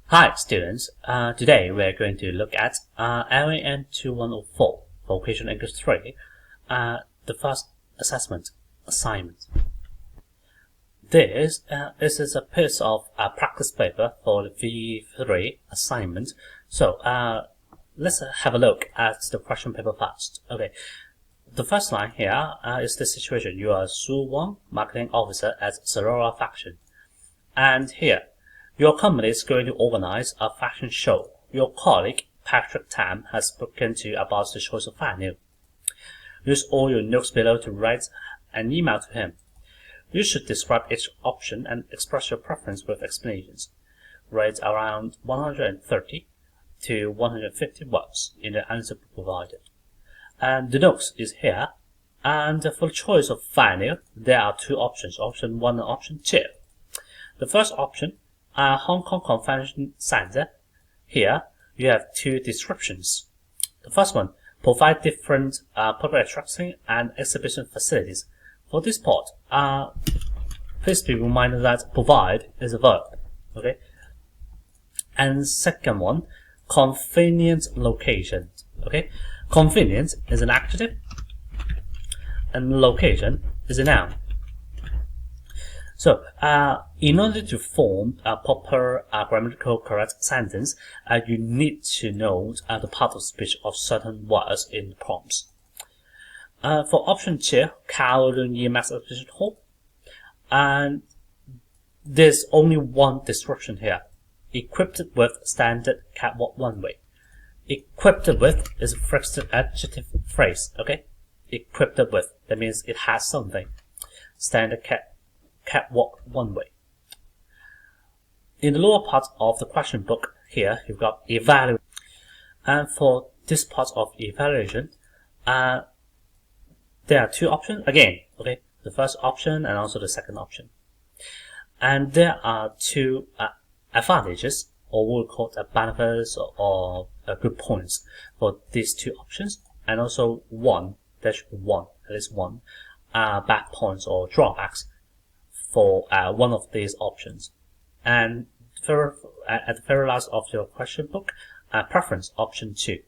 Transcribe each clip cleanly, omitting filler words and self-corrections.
Hi students, today we are going to look at LAN2104 Vocational English 3, the first assessment assignment. This is a piece of practice paper for the VEIII assignment. So let's have a look at the question paper first. Okay, the first line here is the situation. You are Su Wang, marketing officer at Zalora Fashion, and here your company is going to organize a fashion show. Your colleague, Patrick Tam, has spoken to you about the choice of venue. Use all your notes below to write an email to him. You should describe each option and express your preference with explanations. Write around 130 to 150 words in the answer provided. And the notes is here. And for the choice of venue, there are two options, option 1 and option 2. The first option, Hong Kong Convention Center. Here, you have two descriptions. The first one, provide different public attraction and exhibition facilities. For this part, please be reminded that provide is a verb. Okay. And second one, convenient location. Okay. Convenient is an adjective, and location is a noun. So, in order to form a proper grammatical correct sentence, you need to know the part of speech of certain words in the prompts. For option 2, Kowloon Max Exhibition Hall, and there's only one description here. Equipped with standard catwalk runway. Equipped with is a fixed adjective phrase. Okay, equipped with, that means it has something. Standard catwalk runway. In the lower part of the question book here, you've got evaluate. And for this part of evaluation, there are two options again. Okay, the first option and also the second option. And there are two advantages, or what we call benefits or good points for these two options, and also at least one bad points or drawbacks for one of these options. And at the very last of your question book, preference option 2,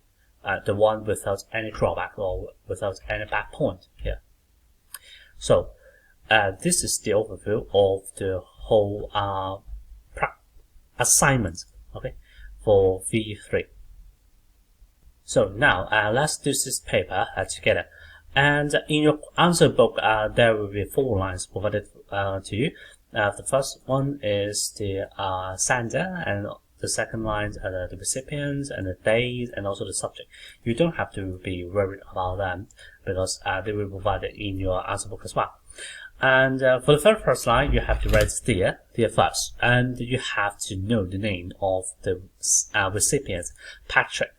the one without any drawback or without any bad point here. So this is the overview of the whole assignment, okay, for VEIII. So now let's do this paper together. And in your answer book, there will be 4 lines provided to you. The first one is the sender, and the second line are the recipients and the date and also the subject. You don't have to be worried about them because they will be provided in your answer book as well. And for the very first line, you have to write dear first, and you have to know the name of the recipient, Patrick,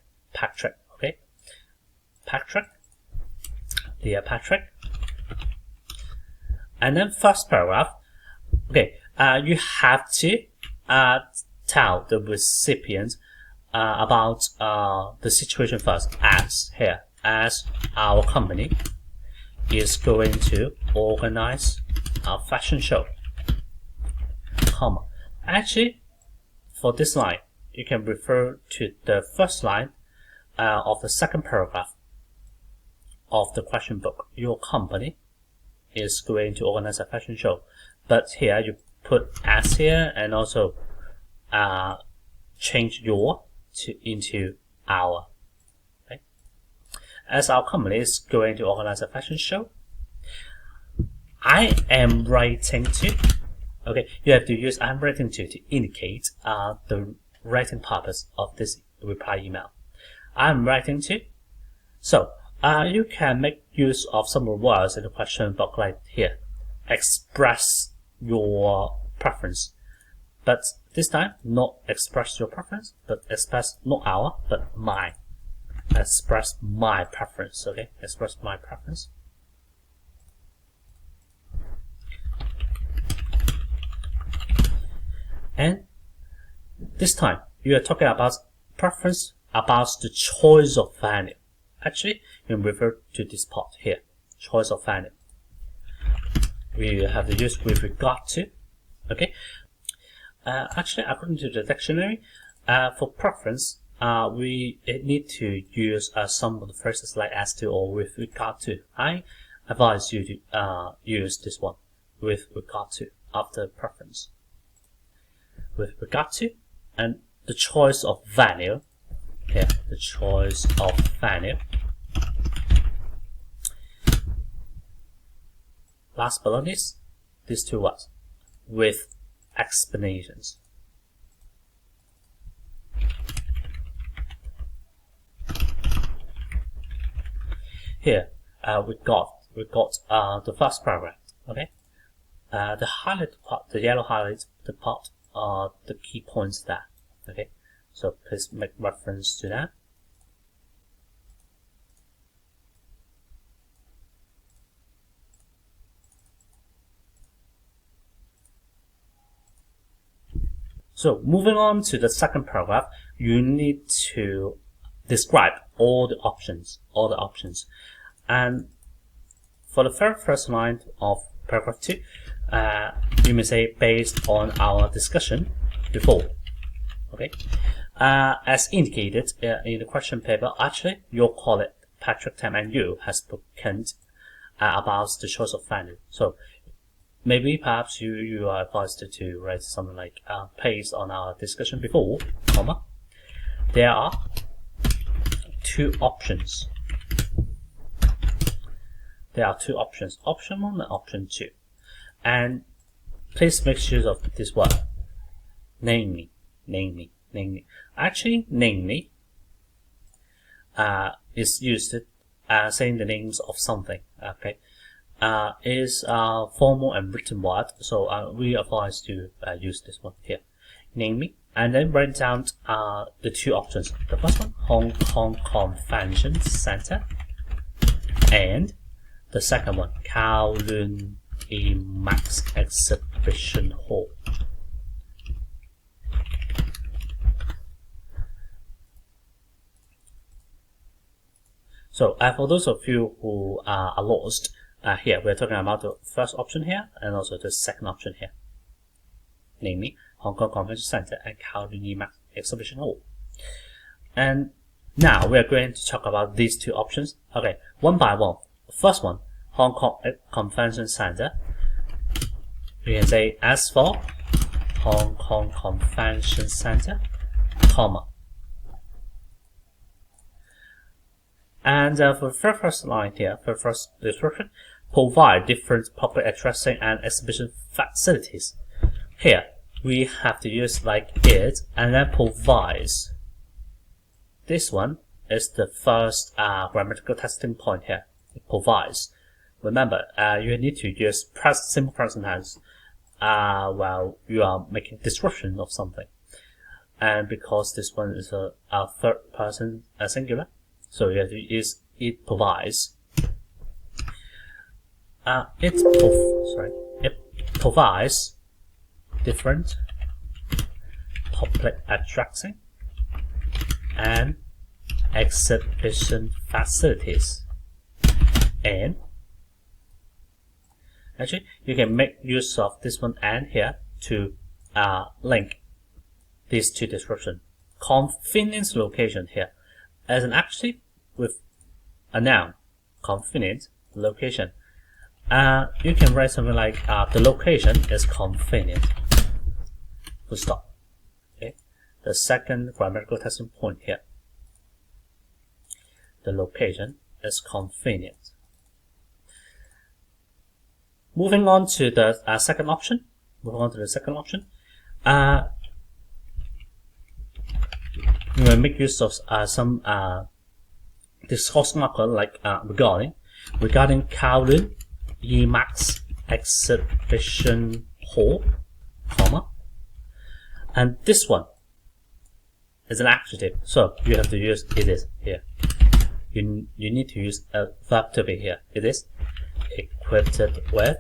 okay, Patrick. Dear Patrick. And then first paragraph, okay, you have to tell the recipient about the situation first, as our company is going to organize a fashion show, comma. Actually, for this line, you can refer to the first line of the second paragraph of the question book. Your company is going to organize a fashion show, but here you put as here and also change your into our. Okay? As our company is going to organize a fashion show, I am writing to. Okay, you have to use I'm writing to indicate the writing purpose of this reply email. I'm writing to. So you can make use of some words in the question book like here. Express your preference. But this time, not express your preference, but express not our, but my. Express my preference, okay? Express my preference. And this time, you are talking about preference, about the choice of venue. Actually, you can refer to this part here, choice of venue. We have to use with regard to, okay? Actually, according to the dictionary, For preference, we need to use some of the phrases like as to or with regard to. I advise you to use this one, with regard to, after preference. With regard to, and the choice of value, here, the choice of value. Last but not least, these two words, with explanations. Here, we got the first paragraph. Okay, the highlighted part, the yellow highlighted part, are the key points there. Okay, so please make reference to that. So moving on to the second paragraph, you need to describe all the options, and for the very first line of paragraph 2, you may say based on our discussion before. Okay, as indicated in the question paper, actually your colleague Patrick, Tam, and you has spoken about the choice of value. So maybe perhaps you are advised to write something like based on our discussion before, comma, there are two options. There are two options, option 1 and option 2. And please make use of this word, namely. Actually, namely is used saying the names of something. Okay, is a formal and written word, so we advise to use this one here, namely, and then write down the two options. The first one, Hong Kong Convention Center, and the second one, Kowloon IMAX Exhibition Hall. So for those of you who are lost, here we're talking about the first option here and also the second option here, namely Hong Kong Convention Center and Kowloon IMAX Exhibition Hall. And now we're going to talk about these two options. Okay, one by one. First one, Hong Kong Convention Center. We can say as for Hong Kong Convention Center, comma. And for the first line here, for the first description, provide different public addressing and exhibition facilities. Here, we have to use like it and then provides. This one is the first grammatical testing point here. It provides. Remember, you need to use simple present tense while you are making description of something. And because this one is a third person singular, so you have to use it provides. It provides different public addressing and exhibition facilities. And actually, you can make use of this one and here to link these two descriptions. Convenience location here as an adjective with a noun, convenient location. You can write something like the location is convenient. Full stop. Okay. The second grammatical testing point here. The location is convenient. Moving on to the second option. We will make use of some discourse marker like regarding Kowloon IMAX Exhibition Hall, comma, and this one is an adjective, so you have to use it is here. You need to use a verb to be here. It is equipped with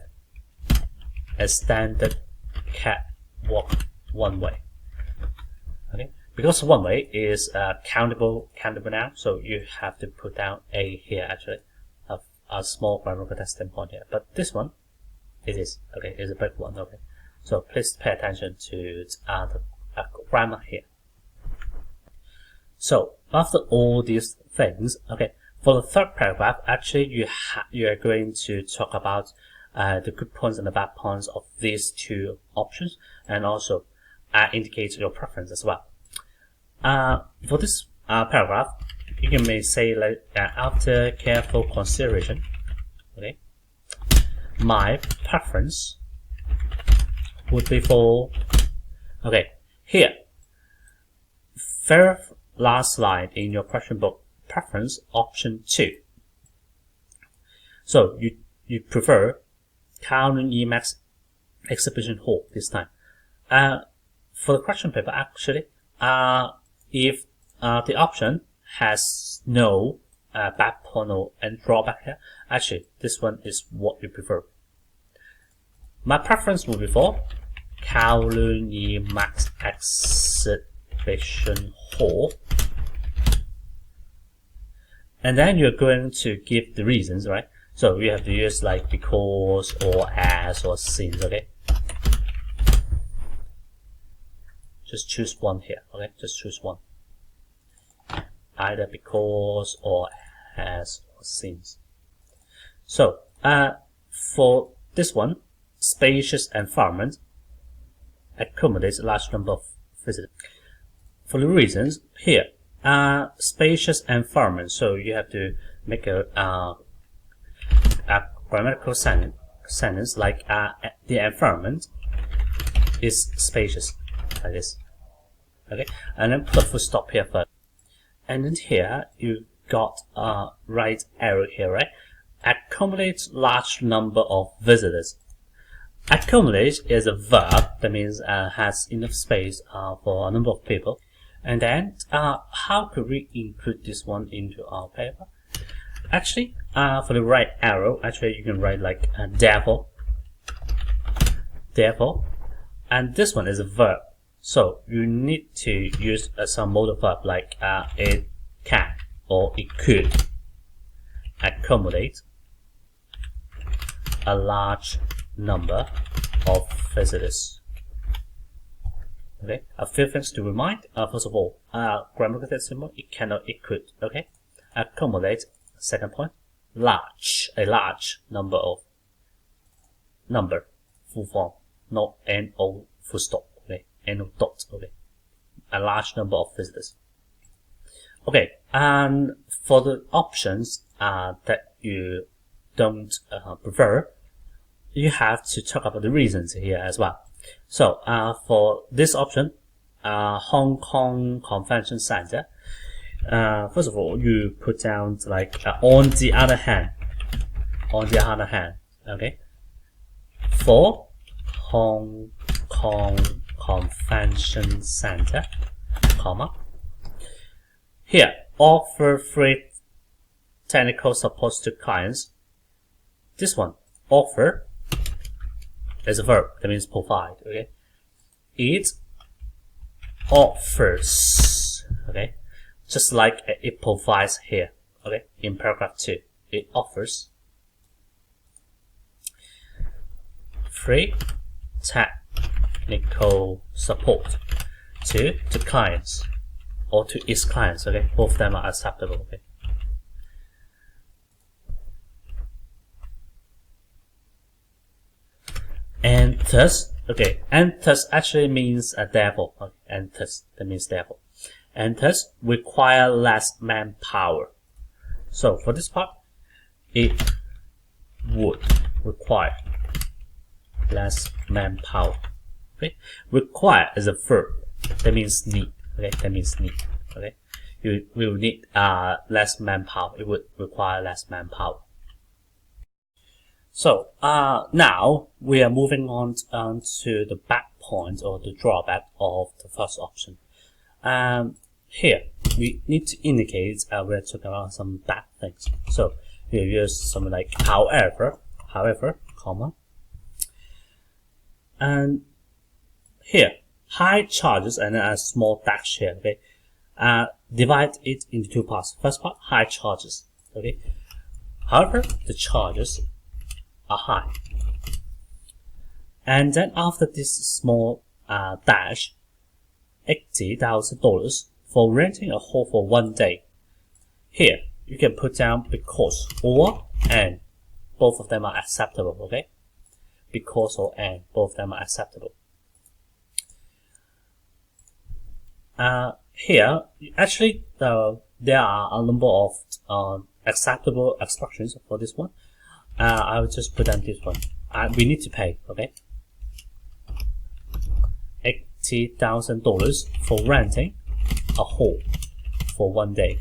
a standard catwalk one way. Okay, because one way is countable noun, so you have to put down a here actually, a small grammatical testing point here. But this one, it is okay, is a big one. Okay, so please pay attention to the grammar here. So after all these things, okay, for the third paragraph, actually you are going to talk about the good points and the bad points of these two options, and also indicate your preference as well. For this paragraph, you may say like after careful consideration, okay, my preference would be for, okay, here, very last line in your question book, preference option 2. So you prefer Kowloon Emacs exhibition hall this time. For the question paper, actually, if the option has no bad point or and drawback here, actually this one is what you prefer. My preference would be for Kowloon Emacs exhibition hall, and then you're going to give the reasons, right? So you have to use like because or as or since, okay? Just choose one here, okay? Just choose one. Either because or as or since. So, for this one, spacious environment accommodates a large number of visitors. For the reasons here, spacious environment. So you have to make a grammatical sentence like the environment is spacious, like this. Okay, and then put a full stop here first. And then here you got a right arrow here, right? Accommodate large number of visitors. Accommodate is a verb that means has enough space for a number of people. And then how could we include this one into our paper? Actually, for the right arrow, actually you can write like therefore, and this one is a verb. So you need to use some modal verb like it can or it could accommodate a large number of visitors. Okay, a few things to remind. First of all, grammatical symbol, it cannot, it could. Okay, accommodate. Second point, large, a large number of, full form, not N-O full stop, okay, N-O dot, okay, a large number of visitors. Okay, and for the options that you don't prefer, you have to talk about the reasons here as well. So for this option, Hong Kong Convention Center, first of all, you put down like on the other hand, okay, for Hong Kong Convention Center, comma, here, offer free technical support to clients. This one, offer, is a verb, that means provide, okay, it offers, okay, just like it provides here, okay, in paragraph 2, it offers free technical support to clients or to its clients, okay, both of them are acceptable, okay. And thus, okay, and thus actually means therefore, okay, and thus, that means therefore. And thus require less manpower. So for this part, it would require less manpower. Okay, require is a verb. That means need. Okay, that means need. Okay, you will need less manpower. It would require less manpower. So now we are moving on to the bad point or the drawback of the first option. Here we need to indicate we're talking about some bad things. So we use something like however, comma, and here high charges and then a small dash here. Okay, divide it into two parts. First part, high charges. Okay, however, the charges are high, and then after this small dash, $80,000 For renting a hall for 1 day, here you can put down because or and. Both of them are acceptable, okay? Because or and, both of them are acceptable. Here, actually, there are a number of acceptable instructions for this one. I will just put down this one. We need to pay, okay? $80,000 for renting a hall for 1 day.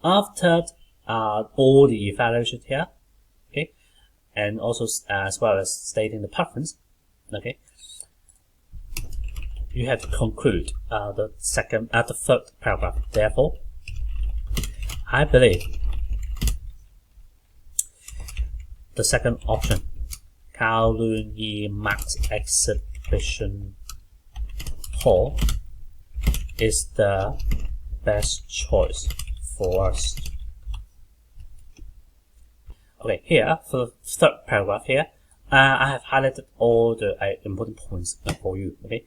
After all the evaluation here, okay, and also as well as stating the preference, okay, you have to conclude the third paragraph. Therefore, I believe the second option, Kowloon Max Exhibition Hall, is the best choice for us. Okay, here for the third paragraph here, I have highlighted all the important points for you. Okay,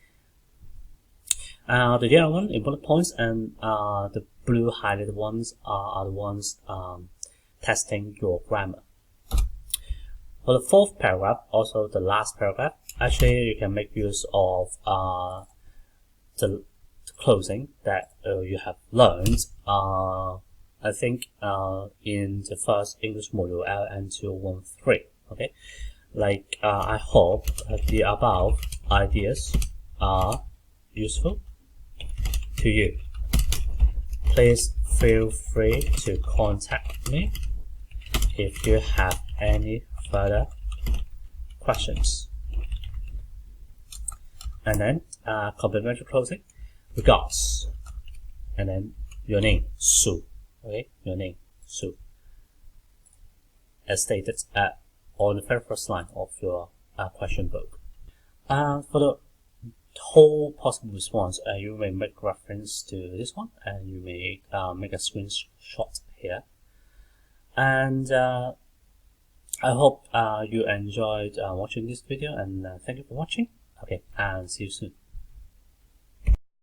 the yellow one important points, and the blue highlighted ones are the ones testing your grammar. For the fourth paragraph, also the last paragraph, actually you can make use of the closing that you have learned. I think in the first English module LAN2104. Okay, like I hope the above ideas are useful to you. Please feel free to contact me if you have any further questions. And then complimentary closing, regards, and then your name, Sue. Okay, your name, Sue, as stated on the very first line of your question book. For the whole possible response, you may make reference to this one, and you may make a screenshot here. And I hope you enjoyed watching this video, and thank you for watching. Okay, and see you soon.